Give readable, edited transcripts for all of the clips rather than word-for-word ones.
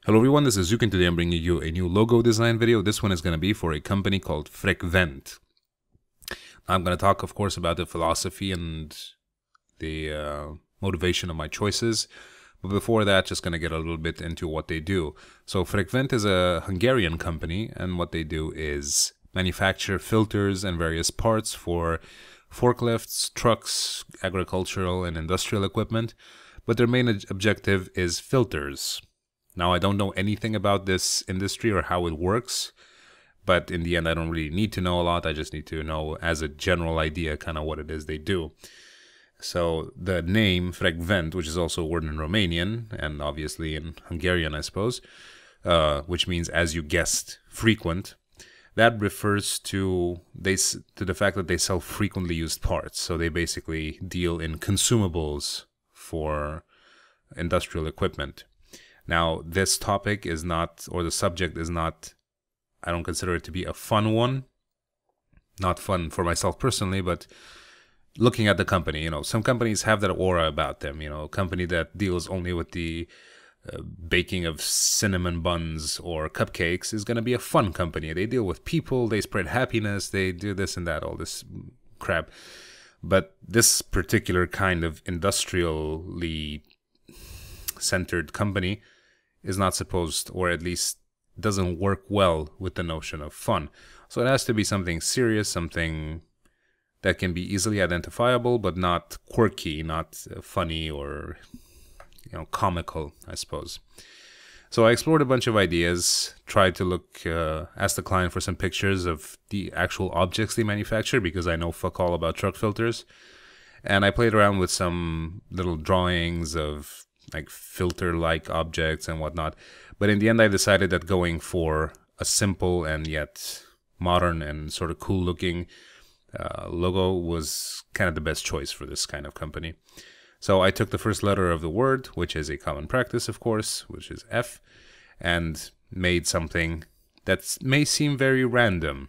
Hello everyone, this is Zooc and today I'm bringing you a new logo design video. This one is going to be for a company called Frekvent. I'm going to talk, of course, about the philosophy and the motivation of my choices. But before that, just going to get a little bit into what they do. So Frekvent is a Hungarian company, and what they do is manufacture filters and various parts for forklifts, trucks, agricultural and industrial equipment. But their main objective is filters. Now, I don't know anything about this industry or how it works, but in the end, I don't really need to know a lot. I just need to know as a general idea kind of what it is they do. So the name Frekvent, which is also a word in Romanian and obviously in Hungarian, I suppose, which means, as you guessed, frequent, that refers to the fact that they sell frequently used parts. So they basically deal in consumables for industrial equipment. Now, this topic is not, or the subject is not, I don't consider it to be a fun one. Not fun for myself personally, but looking at the company, some companies have that aura about them. A company that deals only with the baking of cinnamon buns or cupcakes is going to be a fun company. They deal with people, they spread happiness, they do this and that, all this crap. But this particular kind of industrially centered company is not supposed, or at least doesn't work well with the notion of fun. So it has to be something serious, something that can be easily identifiable, but not quirky, not funny or comical, I suppose. So I explored a bunch of ideas, tried to ask the client for some pictures of the actual objects they manufacture, because I know fuck all about truck filters. And I played around with some little drawings of like filter-like objects and whatnot. But in the end, I decided that going for a simple and yet modern and sort of cool-looking logo was kind of the best choice for this kind of company. So I took the first letter of the word, which is a common practice, of course, which is F, and made something that may seem very random.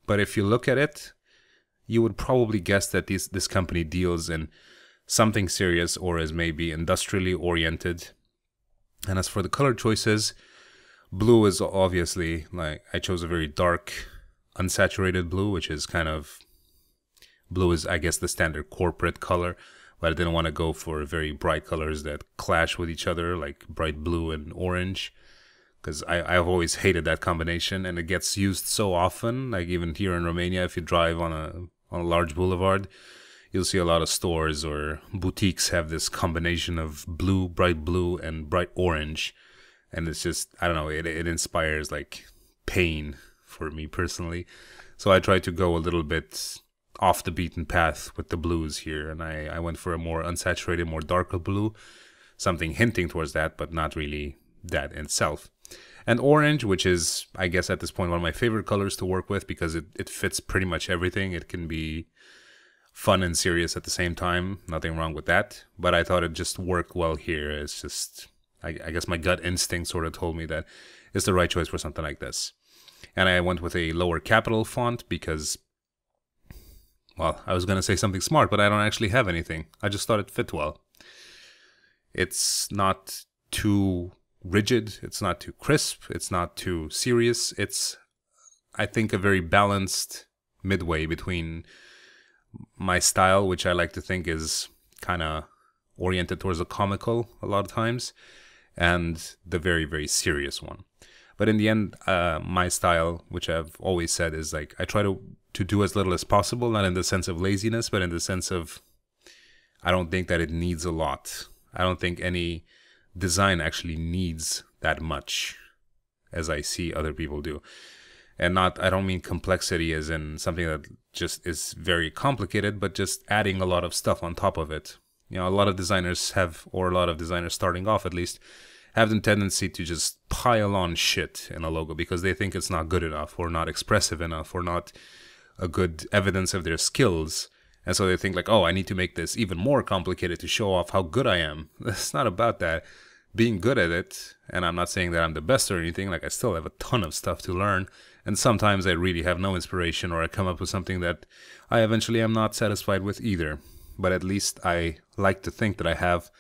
But if you look at it, you would probably guess that this company deals in something serious or is maybe industrially oriented. And as for the color choices, blue is obviously, I chose a very dark, unsaturated blue, which is blue is, I guess, the standard corporate color, but I didn't want to go for very bright colors that clash with each other, like bright blue and orange, because I've always hated that combination, and it gets used so often. Like even here in Romania, if you drive on a large boulevard, you'll see a lot of stores or boutiques have this combination of blue, bright blue, and bright orange. And it's just, I don't know, it inspires like pain for me personally. So I tried to go a little bit off the beaten path with the blues here. And I went for a more unsaturated, more darker blue. Something hinting towards that, but not really that in itself. And orange, which is, I guess at this point, one of my favorite colors to work with because it fits pretty much everything. It can be fun and serious at the same time. Nothing wrong with that. But I thought it just worked well here. It's just, I guess my gut instinct sort of told me that it's the right choice for something like this. And I went with a lower capital font because, well, I was going to say something smart, but I don't actually have anything. I just thought it fit well. It's not too rigid. It's not too crisp. It's not too serious. It's, I think, a very balanced midway between my style, which I like to think is kind of oriented towards the comical a lot of times, and the very, very serious one. But in the end, my style, which I've always said, is like I try to do as little as possible, not in the sense of laziness, but in the sense of I don't think that it needs a lot. I don't think any design actually needs that much as I see other people do. And I don't mean complexity as in something that just is very complicated, but just adding a lot of stuff on top of it. A lot of designers have, or a lot of designers starting off at least, have the tendency to just pile on shit in a logo because they think it's not good enough or not expressive enough or not a good evidence of their skills. And so they think like, oh, I need to make this even more complicated to show off how good I am. It's not about that. Being good at it, and I'm not saying that I'm the best or anything, like I still have a ton of stuff to learn, and sometimes I really have no inspiration or I come up with something that I eventually am not satisfied with either. But at least I like to think that I have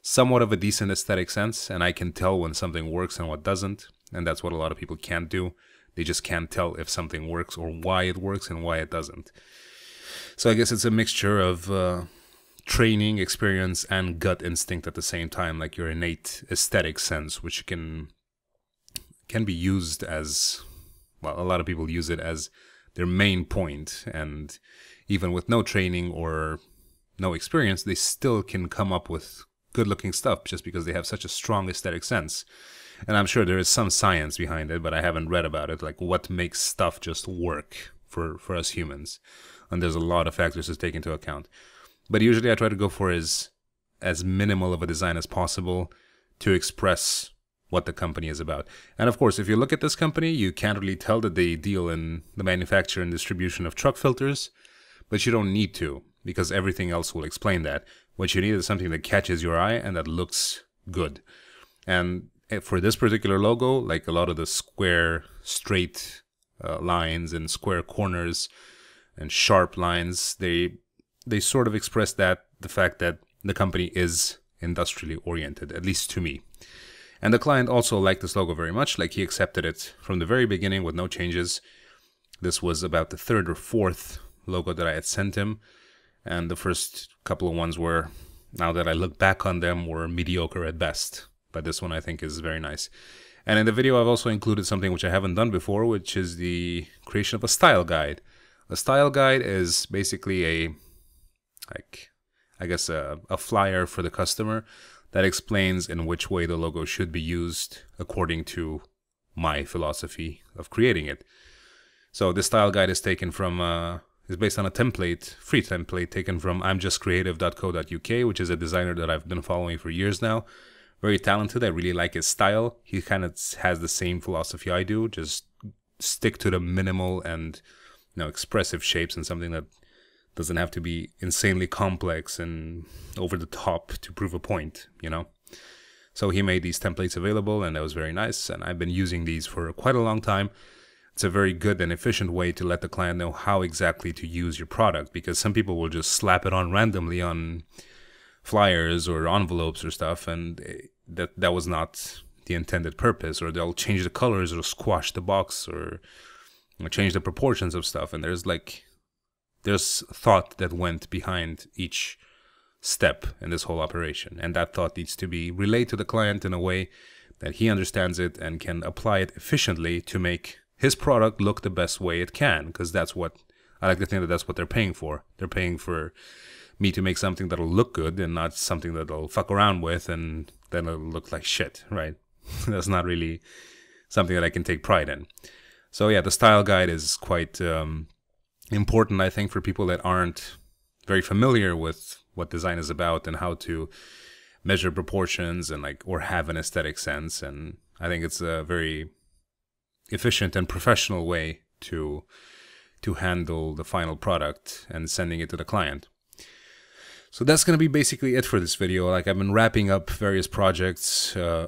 somewhat of a decent aesthetic sense, and I can tell when something works and what doesn't, and that's what a lot of people can't do. They just can't tell if something works or why it works and why it doesn't. So I guess it's a mixture of training, experience, and gut instinct at the same time, like your innate aesthetic sense, which can be used as, well, a lot of people use it as their main point, and even with no training or no experience, they still can come up with good-looking stuff just because they have such a strong aesthetic sense. And I'm sure there is some science behind it, but I haven't read about it, like what makes stuff just work for us humans. And there's a lot of factors to take into account. But usually I try to go for as minimal of a design as possible to express what the company is about. And of course, if you look at this company, you can't really tell that they deal in the manufacture and distribution of truck filters, but you don't need to, because everything else will explain that. What you need is something that catches your eye and that looks good. And for this particular logo, like a lot of the square, straight lines and square corners and sharp lines, they sort of express the fact that the company is industrially oriented, at least to me. And the client also liked this logo very much, like he accepted it from the very beginning with no changes. This was about the third or fourth logo that I had sent him, and the first couple of ones were, now that I look back on them, were mediocre at best. But this one I think is very nice. And in the video I've also included something which I haven't done before, which is the creation of a style guide. A style guide is basically a flyer for the customer that explains in which way the logo should be used according to my philosophy of creating it. So this style guide is taken from is based on a template, free template taken from imjustcreative.co.uk, which is a designer that I've been following for years now. Very talented. I really like his style. He kind of has the same philosophy I do. Just stick to the minimal and expressive shapes, and something that doesn't have to be insanely complex and over the top to prove a point, So he made these templates available, and that was very nice. And I've been using these for quite a long time. It's a very good and efficient way to let the client know how exactly to use your product, because some people will just slap it on randomly on flyers or envelopes or stuff, and that was not the intended purpose. Or they'll change the colors or squash the box or change the proportions of stuff, and there's thought that went behind each step in this whole operation, and that thought needs to be relayed to the client in a way that he understands it and can apply it efficiently to make his product look the best way it can, because that's what I like to think that's what they're paying for. They're paying for me to make something that'll look good and not something that they'll fuck around with and then it'll look like shit, right? That's not really something that I can take pride in. So yeah, the style guide is quite important, I think, for people that aren't very familiar with what design is about and how to measure proportions and or have an aesthetic sense. And I think it's a very efficient and professional way to handle the final product and sending it to the client. So that's going to be basically it for this video. I've been wrapping up various projects. I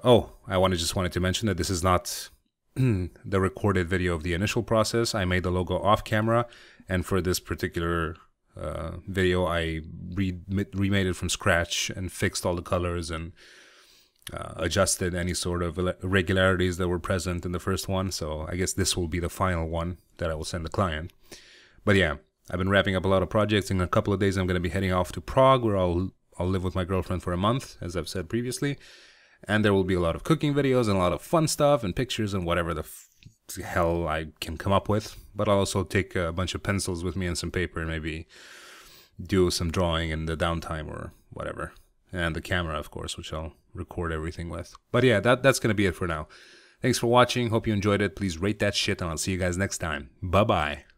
just wanted to mention that this is not the recorded video of the initial process. I made the logo off camera, and for this particular video I remade it from scratch and fixed all the colors and adjusted any sort of irregularities that were present in the first one. So I guess this will be the final one that I will send the client. But yeah, I've been wrapping up a lot of projects. In a couple of days I'm going to be heading off to Prague, where I'll live with my girlfriend for a month, as I've said previously. And there will be a lot of cooking videos and a lot of fun stuff and pictures and whatever the hell I can come up with. But I'll also take a bunch of pencils with me and some paper and maybe do some drawing in the downtime or whatever. And the camera, of course, which I'll record everything with. But yeah, that's going to be it for now. Thanks for watching. Hope you enjoyed it. Please rate that shit, and I'll see you guys next time. Bye-bye.